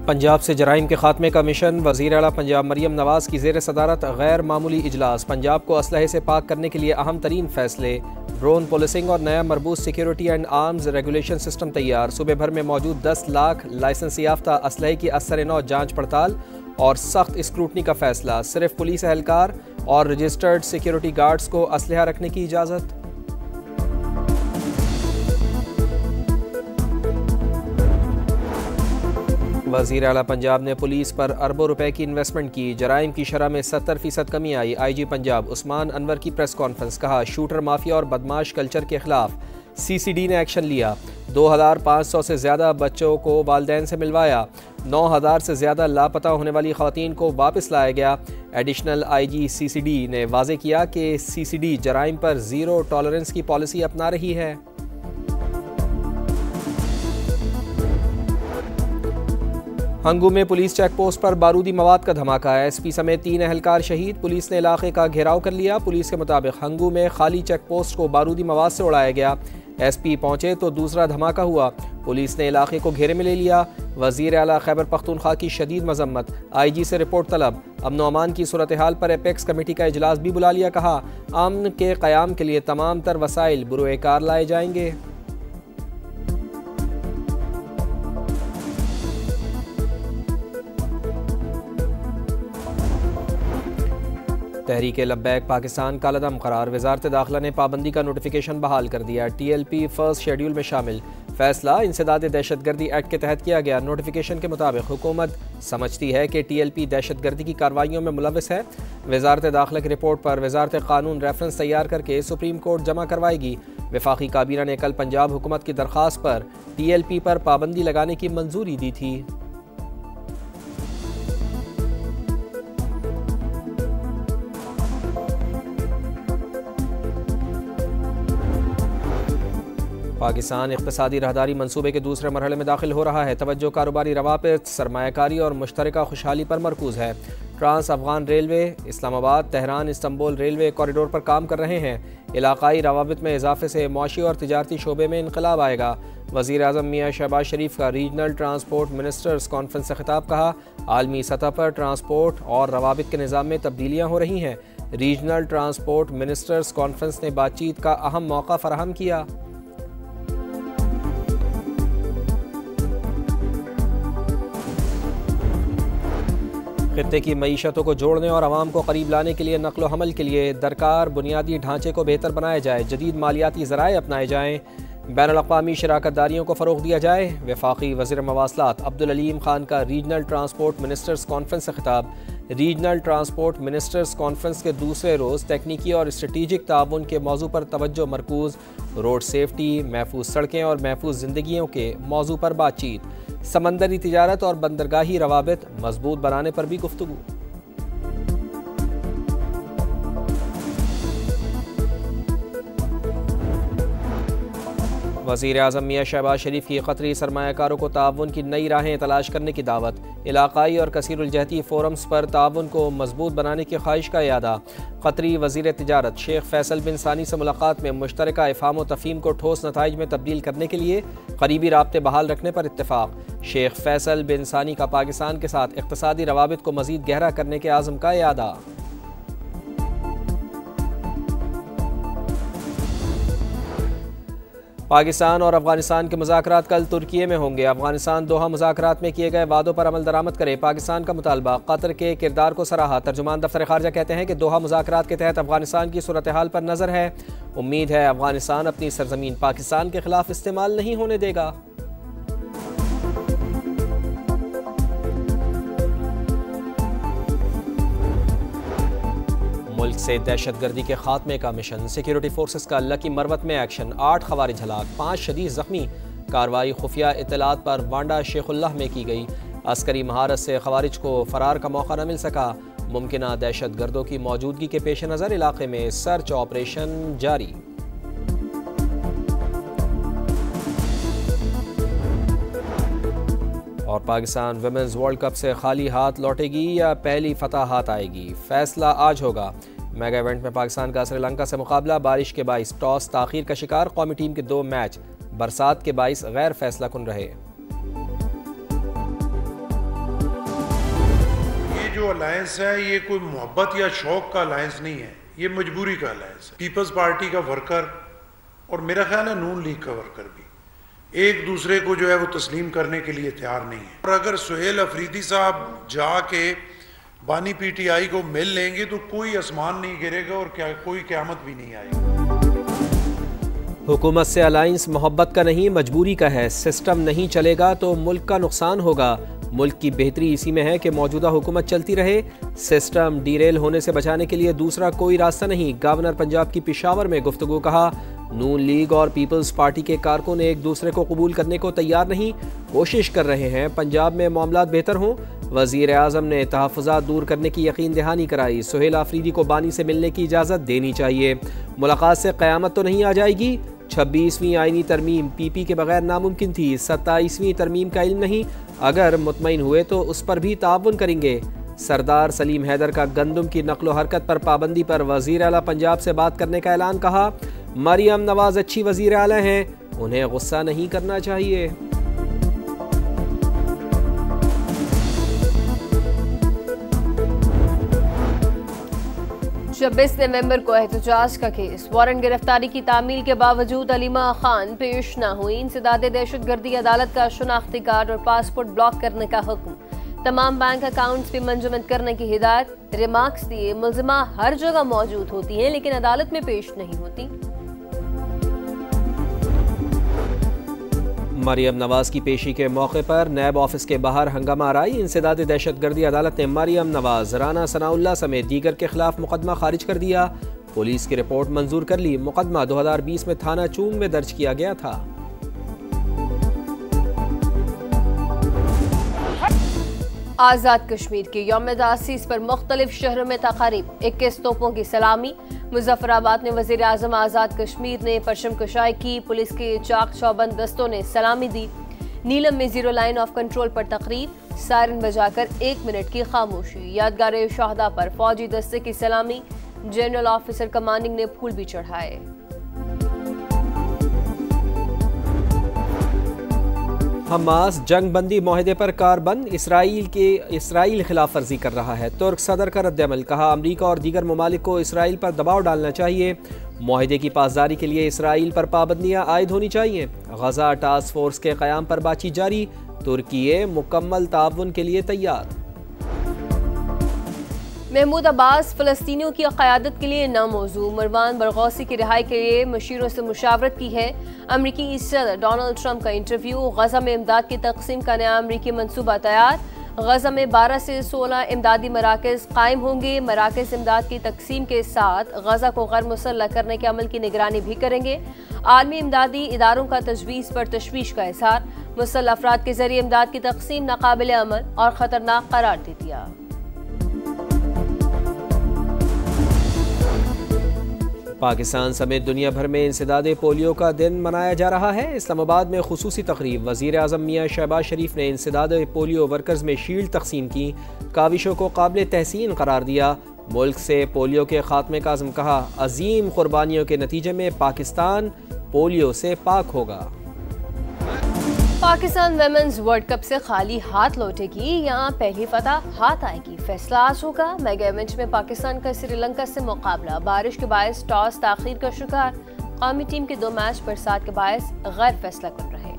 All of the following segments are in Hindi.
पंजाब से जराइम के खात्मे का मिशन। वज़ीर आला पंजाब मरियम नवाज़ की ज़ेर सदारत गैर मामूली इजलास। पंजाब को असलहे से पाक करने के लिए अहम तरीन फैसले। ड्रोन पुलिसिंग और नया मरबूत security and arms regulation system तैयार। सूबे भर में मौजूद 10 लाख लाइसेंस याफ्ता असलहे की असर नौ जाँच पड़ताल और सख्त स्क्रूटनी का फैसला। सिर्फ पुलिस एहलकार और रजिस्टर्ड सिक्योरिटी गार्ड्स को असलहा रखने की इजाज़त। वज़ीर आला पंजाब ने पुलिस पर अरबों रुपए की इन्वेस्टमेंट की। जराइम की शरह में 70% कमी आई। IG पंजाब उस्मान अनवर की प्रेस कॉन्फ्रेंस। कहा, शूटर माफिया और बदमाश कल्चर के खिलाफ CCD ने एक्शन लिया। 2500 से ज़्यादा बच्चों को वालिदैन से मिलवाया। 9000 से ज़्यादा लापता होने वाली ख़वातीन को वापस लाया गया। एडिशनल IG CCD ने वाज़े किया कि CCD जराइम पर ज़ीरो टॉलरेंस की पॉलिसी अपना रही है। हंगू में पुलिस चेक पोस्ट पर बारूदी मवाद का धमाका। SP समेत 3 एहलकार शहीद। पुलिस ने इलाके का घेराव कर लिया। पुलिस के मुताबिक हंगू में खाली चेक पोस्ट को बारूदी मवाद से उड़ाया गया। SP पहुंचे तो दूसरा धमाका हुआ। पुलिस ने इलाके को घेरे में ले लिया। वज़ीर आला खैबर पख्तूनख्वा की शदीद मजम्मत। IG से रिपोर्ट तलब। अमन व अमान की सूरत हाल पर एपेक्स कमेटी का इजलास भी बुला लिया। कहा, अमन के क़याम के लिए तमाम तर वसाइल बुरोए कार लाए जाएंगे। तहरीक लब्बैक पाकिस्तान का कलदम करार। वज़ारत दाखिला ने पाबंदी का नोटिफिकेशन बहाल कर दिया। TLP फर्स्ट शेड्यूल में शामिल। फैसला इंसदाद दहशतगर्दी एक्ट के तहत किया गया। नोटिफिकेशन के मुताबिक हुकूमत समझती है कि TLP दहशतगर्दी की कार्रवाइयों में मुलविस है। वज़ारत दाखिला की रिपोर्ट पर वज़ारत कानून रेफरेंस तैयार करके सुप्रीम कोर्ट जमा करवाएगी। वफाकी काबीना ने कल पंजाब हुकूमत की दरख्वास्त पर TLP पर पाबंदी लगाने की मंजूरी दी थी। पाकिस्तान इक़्तिसादी रहदारी मंसूबे के दूसरे मरहले में दाखिल हो रहा है। तवज्जो कारोबारी रवाबित, सरमायाकारी और मुश्तरका खुशहाली पर मरकूज़ है। Trans Afghan railway Islamabad Tehran Istanbul railway corridor पर काम कर रहे हैं। इलाकाई रवाबित में इजाफे से मुआशी और तिजारती शोबे में इनकलाब आएगा। वज़ीर आज़म मियाँ शहबाज शरीफ का रीजनल ट्रांसपोर्ट मिनिस्टर्स कॉन्फ्रेंस से खिताब। कहा, आलमी सतह पर ट्रांसपोर्ट और रवाबित के निज़ाम में तब्दीलियाँ हो रही हैं। रीजनल ट्रांसपोर्ट मिनिस्टर्स कॉन्फ्रेंस ने बातचीत का अहम मौका फराहम किया। खित्ते की मईशतों को जोड़ने और आवाम को करीब लाने के लिए नकलो हमल के लिए दरकार बुनियादी ढांचे को बेहतर बनाया जाए। जदीद मालियाती ज़राए अपनाए जाएँ। बैनुल अक़वामी शराकतदारियों को फ़रोग़ दिया जाए। वफाकी वज़ीर मवासलात अब्दुल अलीम खान का रीजनल ट्रांसपोर्ट मिनिस्टर्स कॉन्फ्रेंस से खिताब। रीजनल ट्रांसपोर्ट मिनिस्टर्स कॉन्फ्रेंस के दूसरे रोज़ तकनीकी और स्ट्रेटीजिक ताउन के मौजू पर तवज्जो मरकूज़। रोड सेफ्टी, महफूज सड़कें और महफूज ज़िंदगियों के मौजू पर बातचीत। समंदरी तिजारत और बंदरगाही रवाबित मजबूत बनाने पर भी गुफ्तगू। वज़ीर आज़म मियाँ शहबाज शरीफ की क़तरी सरमायाकारों को ताउन की नई राहें तलाश करने की दावत। इलाकाई और कसीरुलजहती फ़ोरम्स पर ताउन को मजबूत बनाने की ख्वाहिश का इरादा। क़तरी वज़ीर तिजारत शेख फैसल बिन सानी से मुलाकात में मुश्तरका इफ़हाम व तफ़हीम को ठोस नताइज में तब्दील करने के लिए करीबी राब्ते बहाल रखने पर इत्तेफ़ाक़। शेख फैसल बिन सानी का पाकिस्तान के साथ इक़्तिसादी रवाबित को मज़ीद गहरा करने के आज़म का इरादा। पाकिस्तान और अफगानिस्तान के मुज़ाकरात कल तुर्की में होंगे। अफगानिस्तान दोहा मुज़ाकरात में किए गए वादों पर अमल दरामद करे। पाकिस्तान का मुतालबा। कतर के किरदार को सराहा। तर्जुमान दफ्तर खारजा कहते हैं कि दोहा मुज़ाकरात के तहत अफगानिस्तान की सूरत हाल पर नज़र है। उम्मीद है अफगानिस्तान अपनी सरजमीन पाकिस्तान के खिलाफ इस्तेमाल नहीं होने देगा। मुल्क से दहशतगर्दी के खात्मे का मिशन। सिक्योरिटी फोर्सेस का लकी मरवत में एक्शन। 8 खवारिज हलाक, 5 शदीद जख्मी। कार्रवाई खुफिया इत्तलात पर वांडा शेखुल्लाह में की गई। अस्करी महारत से खवारिज को फरार का मौका न मिल सका। मुमकिना दहशत गर्दों की मौजूदगी के पेश नज़र इलाके में सर्च ऑपरेशन जारी। और पाकिस्तान विमेंस वर्ल्ड कप से खाली हाथ लौटेगी या पहली फतह हाथ आएगी, फैसला आज होगा। मेगा इवेंट में पाकिस्तान का श्रीलंका से मुकाबला। बारिश के बाइस टॉस ताखीर का शिकार। कौमी टीम के 2 मैच बरसात के बाइस गैर फैसला कुन रहे। जो अलायंस है ये कोई मोहब्बत या शौक का अलायंस नहीं है, ये मजबूरी का अलायंस है। पीपल्स पार्टी का वर्कर और मेरा ख्याल है नून लीग का वर्कर भी एक दूसरे को जो है वो तस्लीम करने के लिए तैयार नहीं है। और अगर सुहेल अफरीदी साहब जाके बानी पीटीआई को मिल लेंगे तो कोई आसमान नहीं गिरेगा और कोई क़यामत भी नहीं आएगी। हुकूमत से अलायंस मोहब्बत का नहीं मजबूरी का है। सिस्टम नहीं चलेगा तो मुल्क का नुकसान होगा। मुल्क की बेहतरी इसी में है कि मौजूदा हुकूमत चलती रहे। सिस्टम डीरेल होने से बचाने के लिए दूसरा कोई रास्ता नहीं। गवर्नर पंजाब की पेशावर में गुफ्तगू। कहा, नून लीग और पीपल्स पार्टी के कारकुन एक दूसरे को कबूल करने को तैयार नहीं, कोशिश कर रहे हैं पंजाब में मामलात बेहतर हों। वज़ीर आज़म ने तहफ़्फ़ुज़ात दूर करने की यकीन दहानी कराई। सुहेल आफरीदी को बानी से मिलने की इजाज़त देनी चाहिए। मुलाकात से क़यामत तो नहीं आ जाएगी। 26वीं आईनी तरमीम पीपी के बगैर नामुमकिन थी। 27वीं तरमीम का इल्म नहीं, अगर मुतमईन हुए तो उस पर भी ताउन करेंगे। सरदार सलीम हैदर का गंदम की नकलो हरकत पर पाबंदी पर वज़ीर आला पंजाब से बात करने का ऐलान। कहा, मरियम नवाज अच्छी वज़ीर आला हैं, उन्हें गुस्सा नहीं करना चाहिए। 26 नवंबर को एहतजाज का केस। वारंट गिरफ्तारी की तामील के बावजूद अलीमा खान पेश न हुई। इंसदादे दहशतगर्दी अदालत का शनाख्ती कार्ड और पासपोर्ट ब्लॉक करने का हुक्म। तमाम बैंक अकाउंट्स भी मंजमद करने की हिदायत। रिमार्क्स दिए, मुलजिमा हर जगह मौजूद होती हैं लेकिन अदालत में पेश नहीं होती। मरियम नवाज की पेशी के मौके पर नैब ऑफिस के बाहर हंगामा आराई। इंसदाद दहशतगर्दी अदालत ने मरियम नवाज, राना सनाउल्लाह समेत दीगर के खिलाफ मुकदमा खारिज कर दिया। पुलिस की रिपोर्ट मंजूर कर ली। मुकदमा 2020 में थाना चूंग में दर्ज किया गया था। आज़ाद कश्मीर के यौम तासीस पर मुख्तलिफ शहरों में तकारीब। 21 तोपों की सलामी। मुजफ्फराबाद में वज़ीर आज़म आज़ाद कश्मीर ने परचम कशाई की। पुलिस के चाक चौबंद दस्तों ने सलामी दी। नीलम में जीरो लाइन ऑफ कंट्रोल पर तकरीब। सायरन बजाकर 1 मिनट की खामोशी। यादगार शहादा पर फौजी दस्ते की सलामी। जनरल ऑफिसर कमांडिंग ने फूल भी चढ़ाए। हमास जंग बंदी माहदे पर कारबंद। इसराइल खिलाफ वर्जी कर रहा है। तुर्क सदर का रद्द-ए-अमल। कहा, अमरीका और दीगर ममालिक को इसराइल पर दबाव डालना चाहिए। माहदे की पासदारी के लिए इसराइल पर पाबंदियां आयद होनी चाहिए। गजा टास्क फोर्स के क़याम पर बातचीत जारी। तुर्की मुकम्मल ताउन के लिए तैयार। महमूद अब्बास फ़लस्तीनियों की क़यादत के लिए नामौजू। मरवान बरगौसी की रिहाई के लिए मशीरों से मुशावरत की है। अमरीकी सदर डोनाल्ड ट्रंप का इंटरव्यू। गजा में इमदाद की तकसीम का नया अमरीकी मनसूबा तैयार। गजा में 12 से 16 इमदादी मराकज़ कायम होंगे। मराकज़ इमदाद की तकसीम के साथ गजा को गैर मुसल्लह करने के अमल की निगरानी भी करेंगे। आलमी इमदादी इदारों का तजवीज़ पर तशवीश का इज़हार। मुसल्लह अफराद के जरिए इमदाद की तकसीम नाकाबिल अमल और ख़तरनाक करार दे दिया। पाकिस्तान समेत दुनिया भर में इंसदादे पोलियो का दिन मनाया जा रहा है। इस्लामाबाद में खुसूसी तकरीब। वज़ीर आज़म मियाँ शहबाज शरीफ ने इंसदादे पोलियो वर्कर्स में शील्ड तकसीम की। काविशों को काबिल तहसीन करार दिया। मुल्क से पोलियो के खात्मे का अज़्म। कहा, अजीम कुर्बानियों के नतीजे में पाकिस्तान पोलियो से पाक होगा। पाकिस्तान वुमेन्स वर्ल्ड कप से खाली हाथ लौटेगी, यहाँ पहली फतह हाथ आएगी। फैसला आज होगा। मेगा इवेंट में पाकिस्तान का श्रीलंका से मुकाबला। बारिश के बायस टॉस ताखीर का शिकार। कौमी टीम के 2 मैच बरसात के बायस गैर फैसला कर रहे।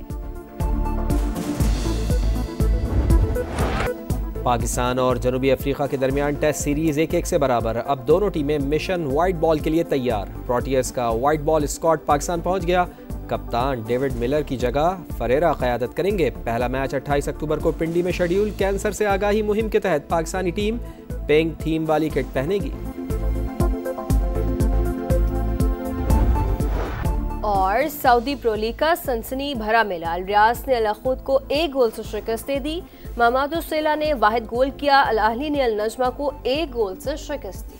पाकिस्तान और जनूबी अफ्रीका के दरमियान टेस्ट सीरीज 1-1 से बराबर। अब दोनों टीमें मिशन वाइट बॉल के लिए तैयार। प्रोटियर्स का वाइट बॉल स्क्वाड पाकिस्तान पहुंच गया। कप्तान डेविड मिलर की जगह फरेरा क़यादत करेंगे। पहला मैच 28 अक्टूबर को पिंडी में शेड्यूल। कैंसर से आगाही मुहिम के तहत पाकिस्तानी टीम पिंक थीम वाली किट पहनेगी। और सऊदी प्रो लीग का सनसनी भरा मेला। अल रियाज ने अल खुद को 1 गोल से शिकस्त दे दी। महमूद सेला ने वाहिद गोल किया। अल अहली ने अल नजमा को 1 गोल से शिकस्त दी।